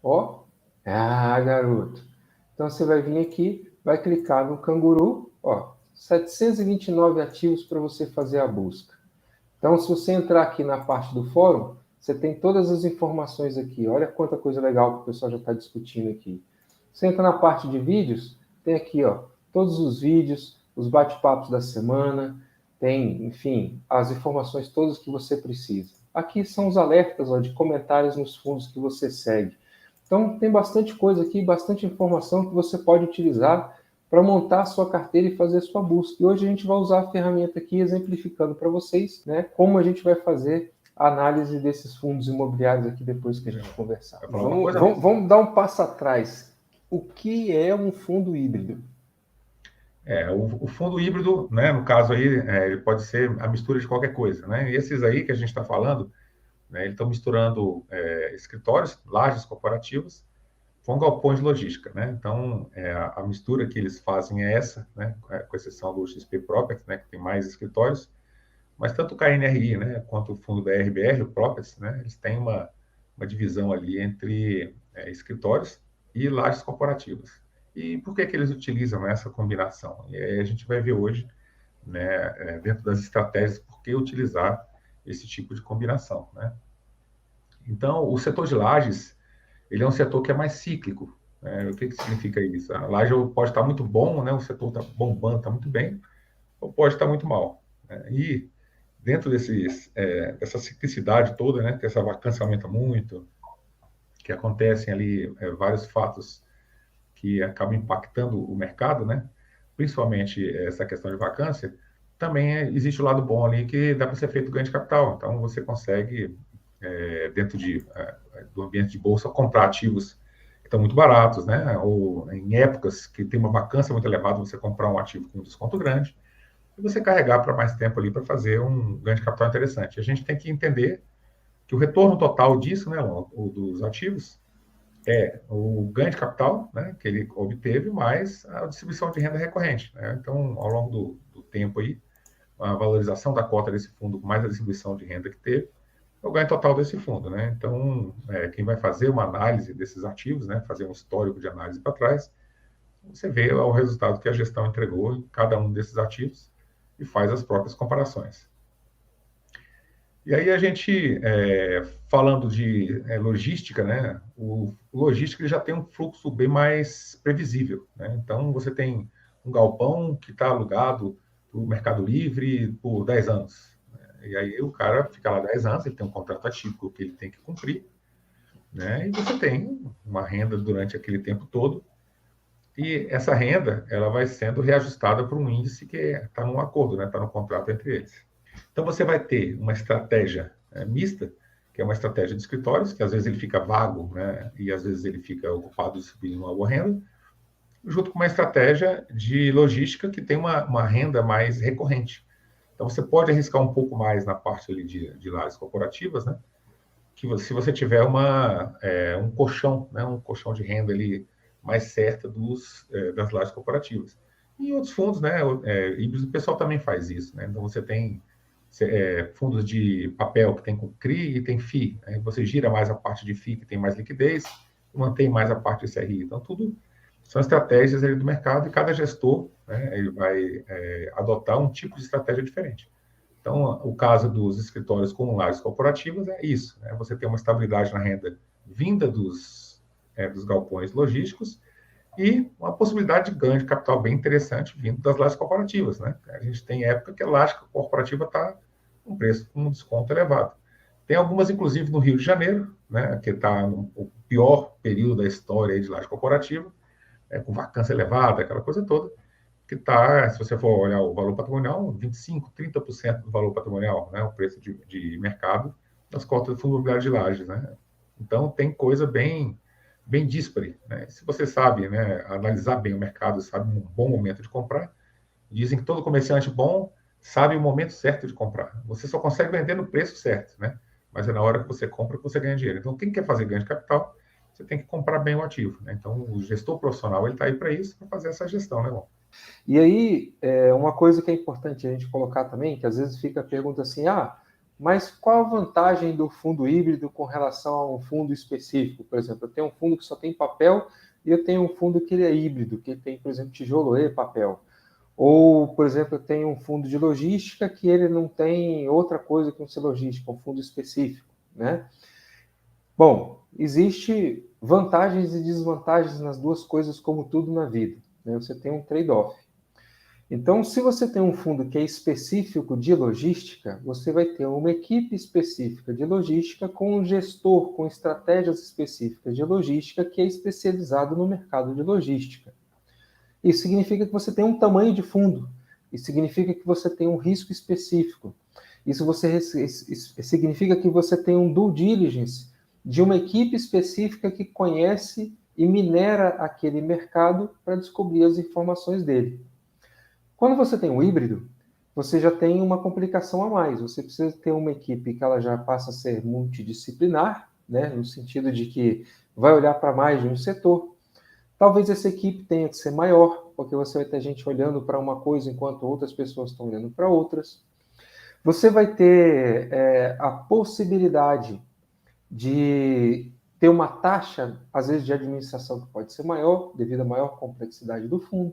Ó, garoto. Então você vai vir aqui, vai clicar no canguru, ó, 729 ativos para você fazer a busca. Então, se você entrar aqui na parte do fórum, você tem todas as informações aqui. Olha quanta coisa legal que o pessoal já está discutindo aqui. Você entra na parte de vídeos, tem aqui, ó, todos os vídeos, os bate-papos da semana, tem, enfim, as informações todas que você precisa. Aqui são os alertas, ó, de comentários nos fundos que você segue. Então, tem bastante coisa aqui, bastante informação que você pode utilizar para montar a sua carteira e fazer a sua busca. E hoje a gente vai usar a ferramenta aqui exemplificando para vocês, né, como a gente vai fazer a análise desses fundos imobiliários aqui depois que a gente conversar. Vamos dar um passo atrás. O que é um fundo híbrido? O fundo híbrido, né, no caso aí, ele pode ser a mistura de qualquer coisa, né? E esses aí que a gente está falando, né, eles estão misturando escritórios, lajes corporativas, com galpões de logística, né? Então, a mistura que eles fazem é essa, né? Com exceção do XP Properties, né, que tem mais escritórios, mas tanto o KNRI, né, quanto o fundo da RBR, o Properties, né, eles têm uma divisão ali entre escritórios e lajes corporativas. E por que eles utilizam essa combinação? E aí a gente vai ver hoje, né, dentro das estratégias, por que utilizar esse tipo de combinação, né? Então, o setor de lajes, ele é um setor que é mais cíclico, né? O que significa isso? A laje pode estar muito bom, né? O setor está bombando, está muito bem, ou pode estar muito mal, né? E dentro dessa ciclicidade toda, né? Que essa vacância aumenta muito, que acontecem ali vários fatos que acabam impactando o mercado, né? Principalmente essa questão de vacância, também existe o lado bom ali que dá para ser feito ganho de capital. Então, você consegue, dentro do ambiente de bolsa, comprar ativos que estão muito baratos, né? Ou em épocas que tem uma vacância muito elevada, você comprar um ativo com um desconto grande e você carregar para mais tempo ali para fazer um ganho de capital interessante. A gente tem que entender que o retorno total disso, né, o dos ativos, é o ganho de capital, né, que ele obteve, mais a distribuição de renda recorrente, né? Então, ao longo do tempo aí, a valorização da cota desse fundo, mais a distribuição de renda que teve, é o ganho total desse fundo, né? Então, quem vai fazer uma análise desses ativos, né, fazer um histórico de análise para trás, você vê o resultado que a gestão entregou em cada um desses ativos e faz as próprias comparações. E aí a gente, falando de logística, né? O logística ele já tem um fluxo bem mais previsível, né? Então, você tem um galpão que está alugado para o Mercado Livre por 10 anos. Né? E aí o cara fica lá 10 anos, ele tem um contrato atípico que ele tem que cumprir, né? E você tem uma renda durante aquele tempo todo, e essa renda ela vai sendo reajustada por um índice que está num acordo, né? Está no contrato entre eles. Então, você vai ter uma estratégia mista, que é uma estratégia de escritórios, que às vezes ele fica vago, né? E às vezes ele fica ocupado distribuindo uma boa renda, junto com uma estratégia de logística que tem uma renda mais recorrente. Então, você pode arriscar um pouco mais na parte ali de lajes corporativas, né? Que se você tiver um colchão, né? Um colchão de renda ali mais certa das lajes corporativas. E outros fundos, né? Híbridos, o pessoal também faz isso, né? Então, você tem fundos de papel que tem com CRI e tem FI. Né? Você gira mais a parte de FI, que tem mais liquidez, e mantém mais a parte de CRI. Então, tudo são estratégias ali do mercado e cada gestor, né, ele vai adotar um tipo de estratégia diferente. Então, o caso dos escritórios com lajes corporativas é isso, né? Você tem uma estabilidade na renda vinda dos galpões logísticos e uma possibilidade de ganho de capital bem interessante vindo das lajes corporativas, né? A gente tem época que a laje corporativa está com preço com um desconto elevado. Tem algumas, inclusive, no Rio de Janeiro, né, que está o pior período da história de laje corporativa, com vacância elevada, aquela coisa toda, que está, se você for olhar o valor patrimonial, 25%, 30% do valor patrimonial, né, o preço de mercado das cotas do fundo imobiliário de lajes, né? Então, tem coisa bem díspare, né? Se você sabe, né, analisar bem o mercado, sabe um bom momento de comprar, dizem que todo comerciante bom sabe o momento certo de comprar. Você só consegue vender no preço certo, né? Mas é na hora que você compra que você ganha dinheiro. Então, quem quer fazer ganho de capital, você tem que comprar bem o ativo, né? Então, o gestor profissional, ele está aí para isso, para fazer essa gestão, né, bom? E aí, uma coisa que é importante a gente colocar também, que às vezes fica a pergunta assim, Mas qual a vantagem do fundo híbrido com relação a um fundo específico? Por exemplo, eu tenho um fundo que só tem papel e eu tenho um fundo que ele é híbrido, que tem, por exemplo, tijolo e papel. Ou, por exemplo, eu tenho um fundo de logística que ele não tem outra coisa que um ser logística, um fundo específico, né? Bom, existe vantagens e desvantagens nas duas coisas, como tudo na vida, né? Você tem um trade-off. Então, se você tem um fundo que é específico de logística, você vai ter uma equipe específica de logística com um gestor com estratégias específicas de logística que é especializado no mercado de logística. Isso significa que você tem um tamanho de fundo. Isso significa que você tem um risco específico. Isso significa que você tem um due diligence de uma equipe específica que conhece e minera aquele mercado para descobrir as informações dele. Quando você tem um híbrido, você já tem uma complicação a mais. Você precisa ter uma equipe que ela já passa a ser multidisciplinar, né, no sentido de que vai olhar para mais de um setor. Talvez essa equipe tenha que ser maior, porque você vai ter gente olhando para uma coisa enquanto outras pessoas estão olhando para outras. Você vai ter a possibilidade de ter uma taxa, às vezes, de administração que pode ser maior, devido à maior complexidade do fundo.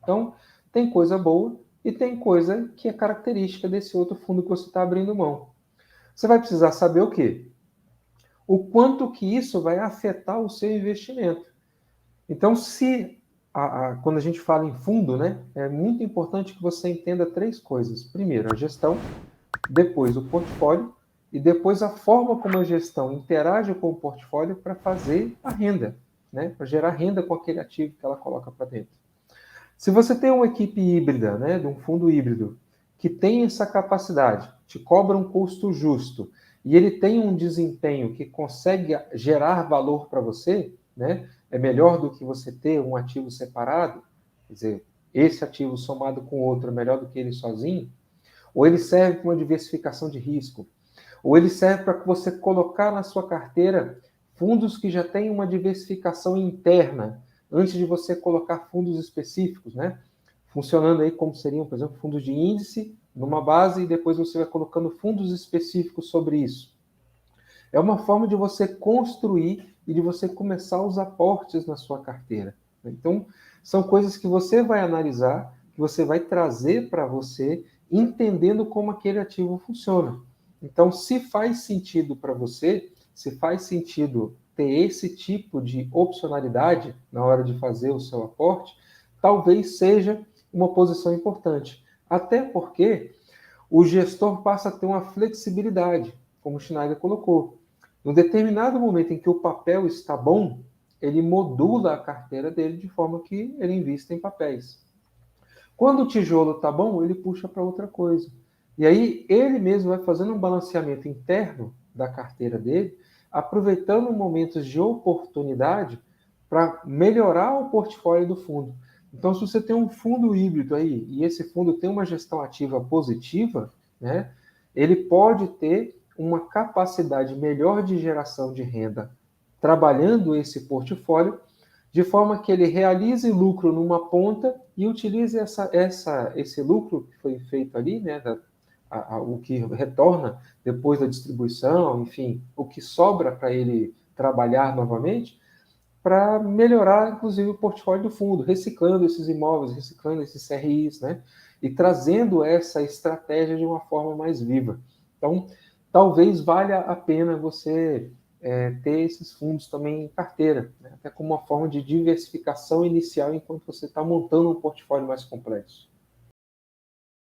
Então, tem coisa boa e tem coisa que é característica desse outro fundo que você está abrindo mão. Você vai precisar saber o quê? O quanto que isso vai afetar o seu investimento. Então, quando a gente fala em fundo, né, é muito importante que você entenda três coisas. Primeiro, a gestão, depois o portfólio e depois a forma como a gestão interage com o portfólio para fazer a renda, né, para gerar renda com aquele ativo que ela coloca para dentro. Se você tem uma equipe híbrida, né, de um fundo híbrido, que tem essa capacidade, te cobra um custo justo, e ele tem um desempenho que consegue gerar valor para você, né, é melhor do que você ter um ativo separado, quer dizer, esse ativo somado com outro é melhor do que ele sozinho, ou ele serve para uma diversificação de risco, ou ele serve para você colocar na sua carteira fundos que já têm uma diversificação interna, antes de você colocar fundos específicos, né? Funcionando aí como seriam, por exemplo, fundos de índice numa base e depois você vai colocando fundos específicos sobre isso. É uma forma de você construir e de você começar os aportes na sua carteira. Então, são coisas que você vai analisar, que você vai trazer para você, entendendo como aquele ativo funciona. Então, se faz sentido para você, se faz sentido ter esse tipo de opcionalidade na hora de fazer o seu aporte, talvez seja uma posição importante. Até porque o gestor passa a ter uma flexibilidade, como o Schneider colocou. No determinado momento em que o papel está bom, ele modula a carteira dele de forma que ele invista em papéis. Quando o tijolo está bom, ele puxa para outra coisa. E aí ele mesmo vai fazendo um balanceamento interno da carteira dele, aproveitando momentos de oportunidade para melhorar o portfólio do fundo. Então, se você tem um fundo híbrido aí, e esse fundo tem uma gestão ativa positiva, né, ele pode ter uma capacidade melhor de geração de renda trabalhando esse portfólio, de forma que ele realize lucro numa ponta e utilize esse lucro que foi feito ali, né, o que retorna depois da distribuição, enfim, o que sobra para ele trabalhar novamente, para melhorar, inclusive, o portfólio do fundo, reciclando esses imóveis, reciclando esses CRIs, né? E trazendo essa estratégia de uma forma mais viva. Então, talvez valha a pena você ter esses fundos também em carteira, né? Até como uma forma de diversificação inicial enquanto você está montando um portfólio mais complexo.